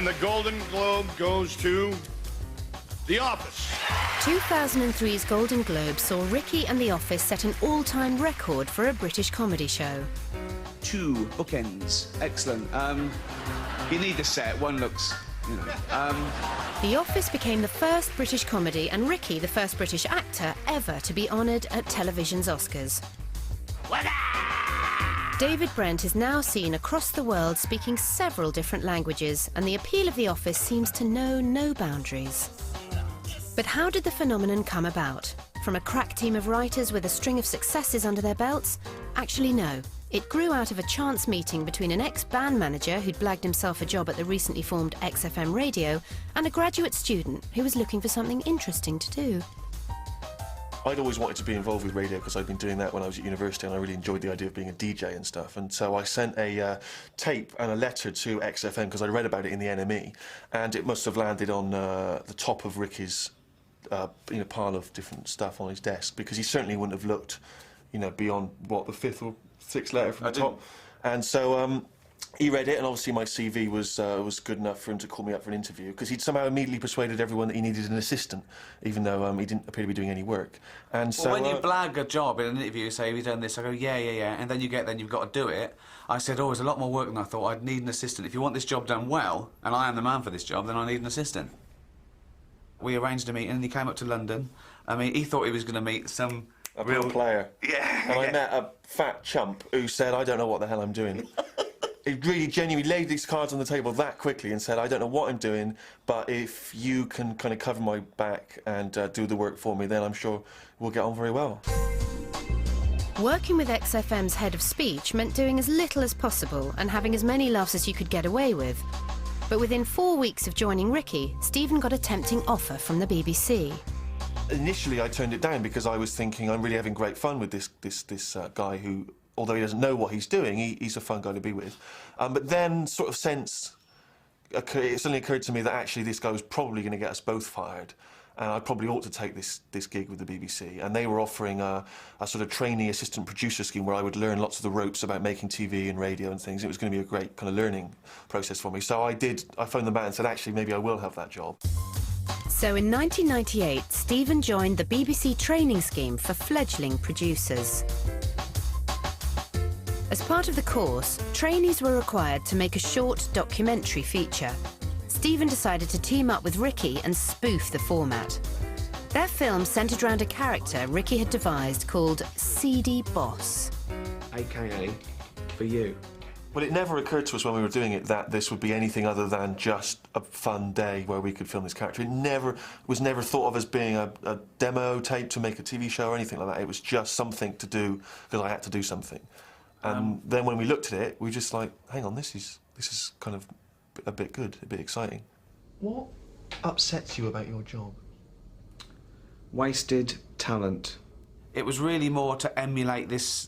And the Golden Globe goes to The Office. 2003's Golden Globe saw Ricky and The Office set an all-time record for a British comedy show. 2 bookends. Excellent. You need the set. One looks, you know. The Office became the first British comedy and Ricky the first British actor ever to be honoured at television's Oscars. David Brent is now seen across the world speaking several different languages, and the appeal of The Office seems to know no boundaries. But how did the phenomenon come about? From a crack team of writers with a string of successes under their belts? Actually, no. It grew out of a chance meeting between an ex-band manager who'd blagged himself a job at the recently formed XFM Radio and a graduate student who was looking for something interesting to do. I'd always wanted to be involved with radio because I'd been doing that when I was at university, and I really enjoyed the idea of being a DJ and stuff. And so I sent a tape and a letter to XFM because I read about it in the NME, and it must have landed on the top of Ricky's pile of different stuff on his desk, because he certainly wouldn't have looked, beyond what, the 5th or 6th letter from the top. And so he read it, and obviously my CV was good enough for him to call me up for an interview, because he'd somehow immediately persuaded everyone that he needed an assistant, even though he didn't appear to be doing any work. And so when you blag a job in an interview, say, have you done this? I go, yeah, and then you've got to do it. I said, oh, it's a lot more work than I thought. I'd need an assistant. If you want this job done well, and I am the man for this job, then I need an assistant. We arranged a meeting, and he came up to London. I mean, he thought he was going to meet some... A real player. Yeah. And I met a fat chump who said, I don't know what the hell I'm doing. He really genuinely laid these cards on the table that quickly and said, I don't know what I'm doing, but if you can kind of cover my back and do the work for me, then I'm sure we'll get on very well. Working with XFM's head of speech meant doing as little as possible and having as many laughs as you could get away with. But within 4 weeks of joining Ricky, Stephen got a tempting offer from the BBC. Initially, I turned it down because I was thinking I'm really having great fun with this guy who, although he doesn't know what he's doing, he's a fun guy to be with. But then, it suddenly occurred to me that actually this guy was probably going to get us both fired, and I probably ought to take this gig with the BBC. And they were offering a sort of trainee assistant producer scheme where I would learn lots of the ropes about making TV and radio and things. It was going to be a great kind of learning process for me. So I phoned them back and said, actually, maybe I will have that job. So in 1998, Stephen joined the BBC training scheme for fledgling producers. As part of the course, trainees were required to make a short documentary feature. Stephen decided to team up with Ricky and spoof the format. Their film centred around a character Ricky had devised called Seedy Boss. AKA for you. Well, it never occurred to us when we were doing it that this would be anything other than just a fun day where we could film this character. It was never thought of as being a demo tape to make a TV show or anything like that. It was just something to do because I had to do something. And then when we looked at it, we were just like, hang on, this is kind of a bit good, a bit exciting. What upsets you about your job? Wasted talent. It was really more to emulate this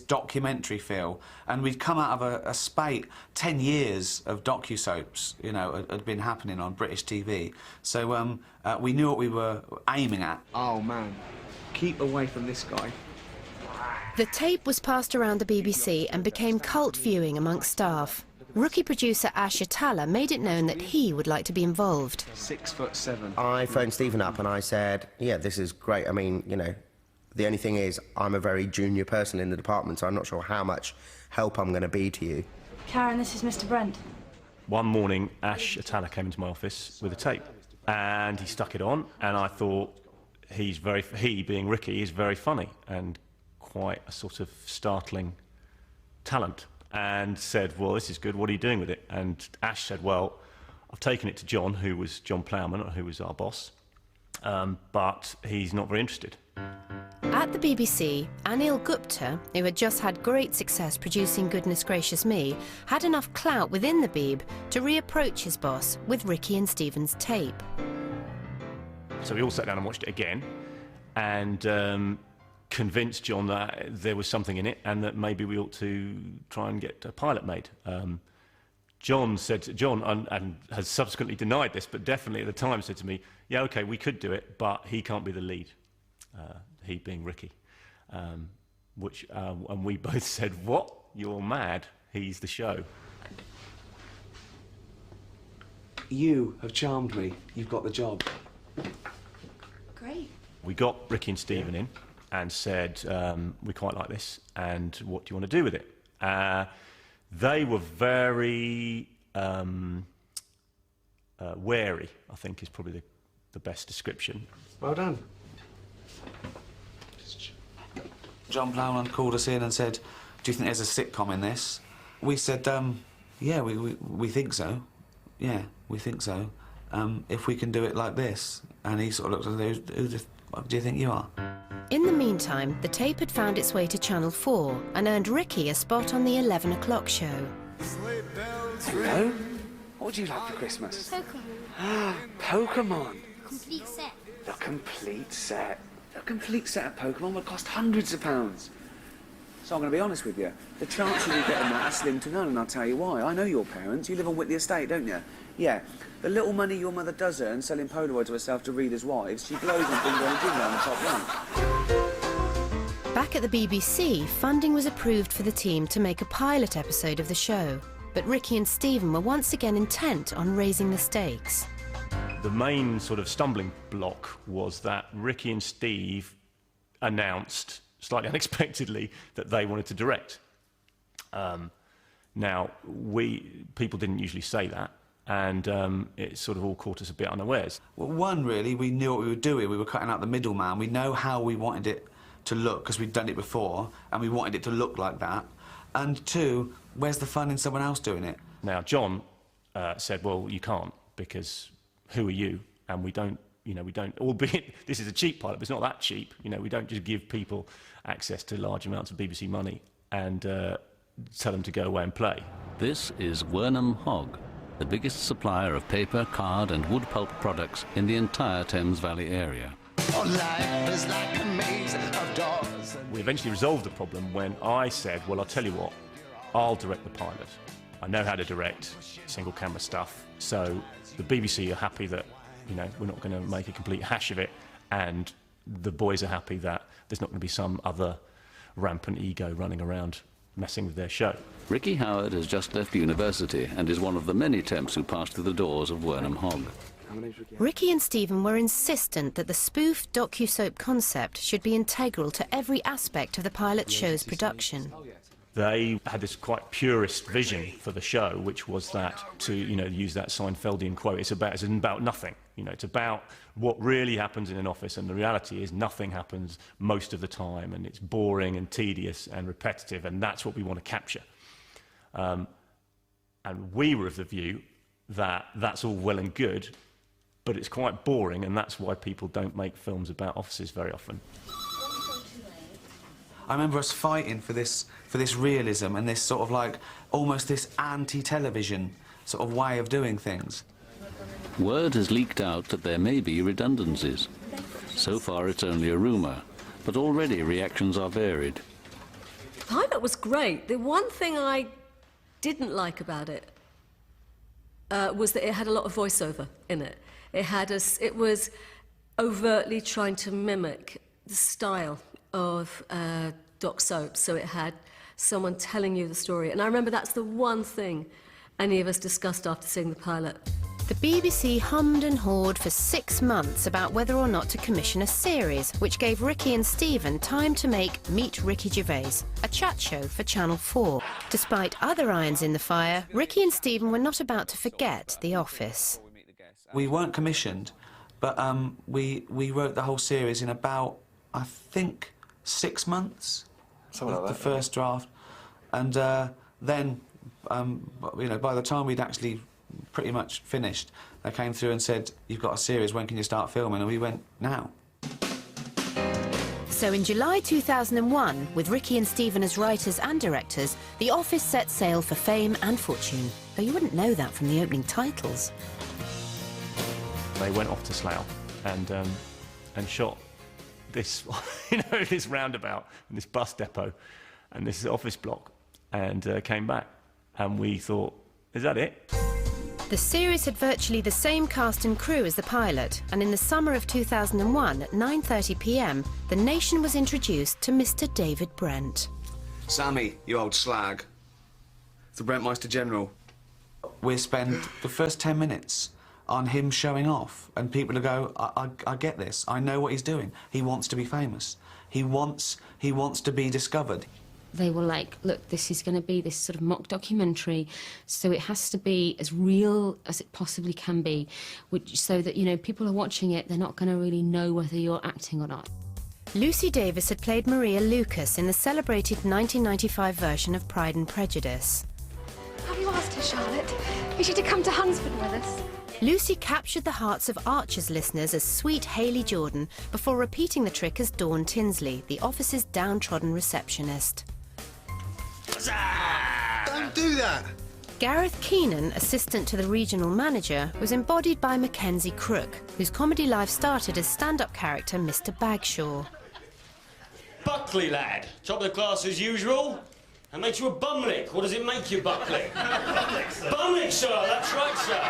documentary feel, and we'd come out of a spate. 10 years of docu-soaps, had been happening on British TV. So we knew what we were aiming at. Oh man, keep away from this guy. The tape was passed around the BBC and became cult viewing amongst staff. Rookie producer Ash Atala made it known that he would like to be involved. 6'7". I phoned Stephen up and I said, yeah, this is great. I mean, the only thing is I'm a very junior person in the department, so I'm not sure how much help I'm going to be to you. Karen, this is Mr. Brent. One morning, Ash Atala came into my office with a tape, and he stuck it on, and I thought he, being Ricky, is very funny and quite a sort of startling talent, and said, well, this is good, what are you doing with it? And Ash said, well, I've taken it to John, who was John Plowman, who was our boss, but he's not very interested. At the BBC, Anil Gupta, who had just had great success producing Goodness Gracious Me, had enough clout within the Beeb to reapproach his boss with Ricky and Stephen's tape. So we all sat down and watched it again, and convinced John that there was something in it and that maybe we ought to try and get a pilot made. John and has subsequently denied this, but definitely at the time said to me, yeah, OK, we could do it, but he can't be the lead, he being Ricky. And we both said, what? You're mad. He's the show. you have charmed me. You've got the job. Great. We got Ricky and Stephen in and said, we quite like this, and what do you want to do with it? They were very wary, I think is probably the best description. Well done. John Plowman called us in and said, do you think there's a sitcom in this? We said, yeah, we think so. Yeah, we think so. If we can do it like this. And he sort of looked at us, who do you think you are? In the meantime, the tape had found its way to Channel 4 and earned Ricky a spot on the 11 o'clock show. Hello? What would you like for Christmas? Pokemon. Pokemon. Complete set. The complete set. The complete set of Pokemon would cost hundreds of pounds. So I'm going to be honest with you. The chances of you getting that are slim to none, and I'll tell you why. I know your parents. You live on Whitley Estate, don't you? Yeah. The little money your mother does earn selling Polaroids of herself to readers' wives, she blows on bingo and jingle on the top run. Back at the BBC, funding was approved for the team to make a pilot episode of the show. But Ricky and Stephen were once again intent on raising the stakes. The main sort of stumbling block was that Ricky and Steve announced, slightly unexpectedly, that they wanted to direct. Now, people didn't usually say that, and it sort of all caught us a bit unawares. Well, one, really, we knew what we were doing. We were cutting out the middleman. We know how we wanted it to look, because we'd done it before, and we wanted it to look like that. And two, where's the fun in someone else doing it? Now, John said, well, you can't, because who are you? And we don't, albeit this is a cheap pilot, but it's not that cheap. We don't just give people access to large amounts of BBC money and tell them to go away and play. This is Wernham Hogg, the biggest supplier of paper, card and wood pulp products in the entire Thames Valley area. We eventually resolved the problem when I said, well, I'll tell you what, I'll direct the pilot. I know how to direct single camera stuff, so the BBC are happy that, we're not going to make a complete hash of it, and the boys are happy that there's not going to be some other rampant ego running around messing with their show. Ricky Howard has just left university and is one of the many temps who passed through the doors of Wernham Hogg. Ricky and Stephen were insistent that the spoof docu-soap concept should be integral to every aspect of the pilot show's production. They had this quite purist vision for the show, which was that, to use that Seinfeldian quote, it's about nothing. It's about what really happens in an office, and the reality is nothing happens most of the time, and it's boring and tedious and repetitive, and that's what we want to capture. And we were of the view that that's all well and good, but it's quite boring, and that's why people don't make films about offices very often. I remember us fighting for this realism and this sort of almost this anti-television sort of way of doing things. Word has leaked out that there may be redundancies. So far it's only a rumour, but already reactions are varied. The pilot was great. The one thing I didn't like about it was that it had a lot of voiceover in it. It was overtly trying to mimic the style of doc soap, so it had someone telling you the story. And I remember that's the one thing any of us discussed after seeing the pilot. The BBC hummed and hawed for 6 months about whether or not to commission a series, which gave Ricky and Stephen time to make Meet Ricky Gervais, a chat show for Channel 4. Despite other irons in the fire, Ricky and Stephen were not about to forget The Office. We weren't commissioned, but we wrote the whole series in about, I think, 6 months. Something like that. The first draft. And then, by the time we'd actually pretty much finished, they came through and said, you've got a series, when can you start filming? And we went, now. So in July 2001, with Ricky and Stephen as writers and directors, The Office set sail for fame and fortune. Though you wouldn't know that from the opening titles. They went off to Slough and shot this, this roundabout and this bus depot and this office block, and came back. And we thought, is that it? The series had virtually the same cast and crew as the pilot, and in the summer of 2001, at 9:30 p.m, the nation was introduced to Mr. David Brent. Sammy, you old slag. The Brentmeister General. We spend the first 10 minutes on him showing off, and people will go, I get this. I know what he's doing. He wants to be famous. He wants to be discovered. They were like, look, this is going to be this sort of mock documentary, so it has to be as real as it possibly can be, so that, you know, people are watching it, they're not going to really know whether you're acting or not. Lucy Davis had played Maria Lucas in the celebrated 1995 version of Pride and Prejudice. Have you asked her, Charlotte? Is she to come to Hunsford with us? Lucy captured the hearts of Archer's listeners as sweet Hayley Jordan before repeating the trick as Dawn Tinsley, the office's downtrodden receptionist. Don't do that! Gareth Keenan, assistant to the regional manager, was embodied by Mackenzie Crook, whose comedy life started as stand-up character Mr. Bagshaw. Buckley, lad. Top of the class as usual. And makes you a bumlick. What does it make you, Buckley? Bumlick, sir. That's right, sir.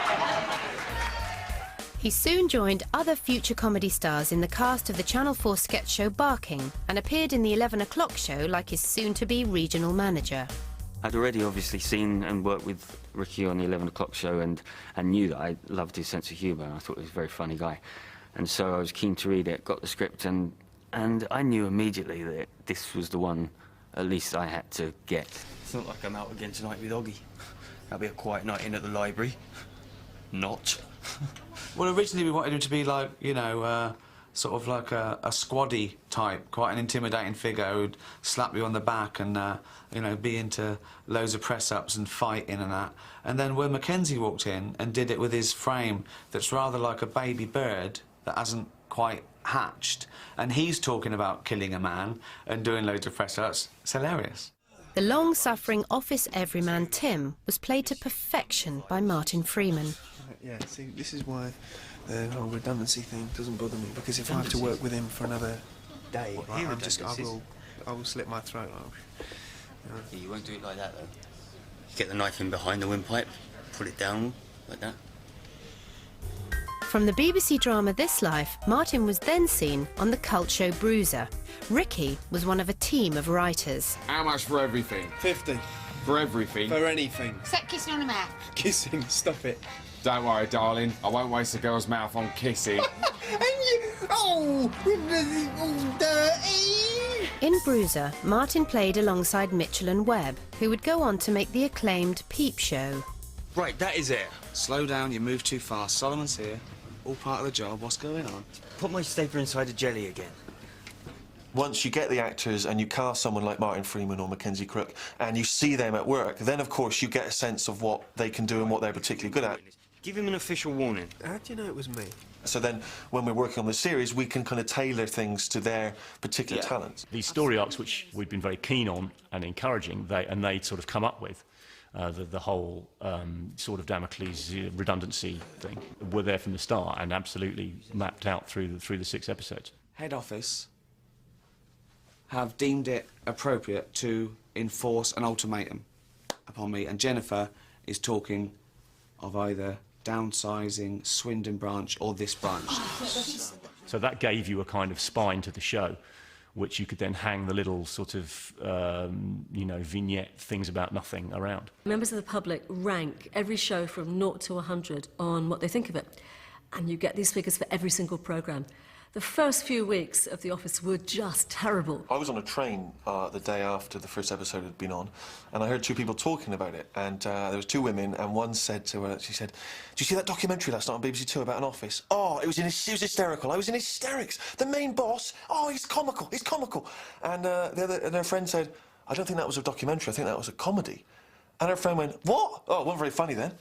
He soon joined other future comedy stars in the cast of the Channel 4 sketch show Barking and appeared in the 11 o'clock show like his soon-to-be regional manager. I'd already obviously seen and worked with Ricky on the 11 o'clock show and knew that I loved his sense of humour. I thought he was a very funny guy. And so I was keen to read it, got the script, and I knew immediately that this was the one at least I had to get. It's not like I'm out again tonight with Oggy. That'll be a quiet night in at the library. Not. Well, originally we wanted him to be like, you know, sort of like a squaddy type, quite an intimidating figure who'd slap you on the back and, you know, be into loads of press-ups and fighting and that. And then when Mackenzie walked in and did it with his frame that's rather like a baby bird that hasn't quite hatched, and he's talking about killing a man and doing loads of press-ups, it's hilarious. The long-suffering office everyman Tim was played to perfection by Martin Freeman. Yeah, see, this is why the whole redundancy thing doesn't bother me, because if I have to work with him for another day, I will slit my throat. Yeah, you won't do it like that, though. You get the knife in behind the windpipe, put it down like that. From the BBC drama This Life, Martin was then seen on the cult show Bruiser. Ricky was one of a team of writers. How much for everything? 50. For everything? For anything. Except kissing on the mouth. Kissing, stop it. Don't worry, darling. I won't waste a girl's mouth on kissing. In Bruiser, Martin played alongside Mitchell and Webb, who would go on to make the acclaimed Peep Show. Right, that is it. Slow down, you move too fast. Solomon's here. All part of the job. What's going on? Put my stapler inside the jelly again. Once you get the actors and you cast someone like Martin Freeman or Mackenzie Crook and you see them at work, then of course you get a sense of what they can do and what they're particularly good at. Give him an official warning. How do you know it was me? So then, when we're working on the series, we can kind of tailor things to their particular talents. These story arcs, which we've been very keen on and encouraging, they sort of come up with, the whole sort of Damocles redundancy thing, were there from the start and absolutely mapped out through the 6 episodes. Head office have deemed it appropriate to enforce an ultimatum upon me, and Jennifer is talking of either downsizing Swindon branch or this branch. So that gave you a kind of spine to the show, which you could then hang the little sort of, you know, vignette things about nothing around. Members of the public rank every show from 0 to 100 on what they think of it, and you get these figures for every single programme. The first few weeks of The Office were just terrible. I was on a train the day after the first episode had been on, and I heard 2 people talking about it, and there was 2 women, and one said to her, she said, "Did you see that documentary last night on BBC 2 about an office? Oh, it was hysterical. I was in hysterics. The main boss, oh, he's comical. And and her friend said, "I don't think that was a documentary. I think that was a comedy." And her friend went, "What? Oh, it wasn't very funny then."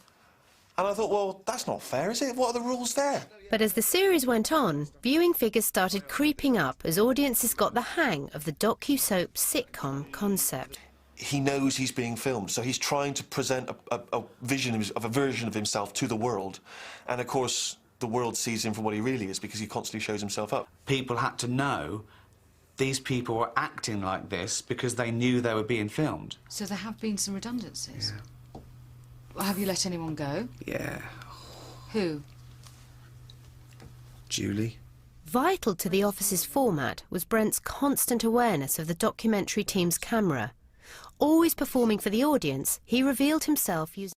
And I thought, well, that's not fair, is it? What are the rules there? But as the series went on, viewing figures started creeping up as audiences got the hang of the docu-soap sitcom concept. He knows he's being filmed, so he's trying to present a version of himself to the world. And, of course, the world sees him for what he really is because he constantly shows himself up. People had to know these people were acting like this because they knew they were being filmed. So there have been some redundancies? Yeah. Have you let anyone go? Yeah. Who? Julie. Vital to The Office's format was Brent's constant awareness of the documentary team's camera. Always performing for the audience, he revealed himself using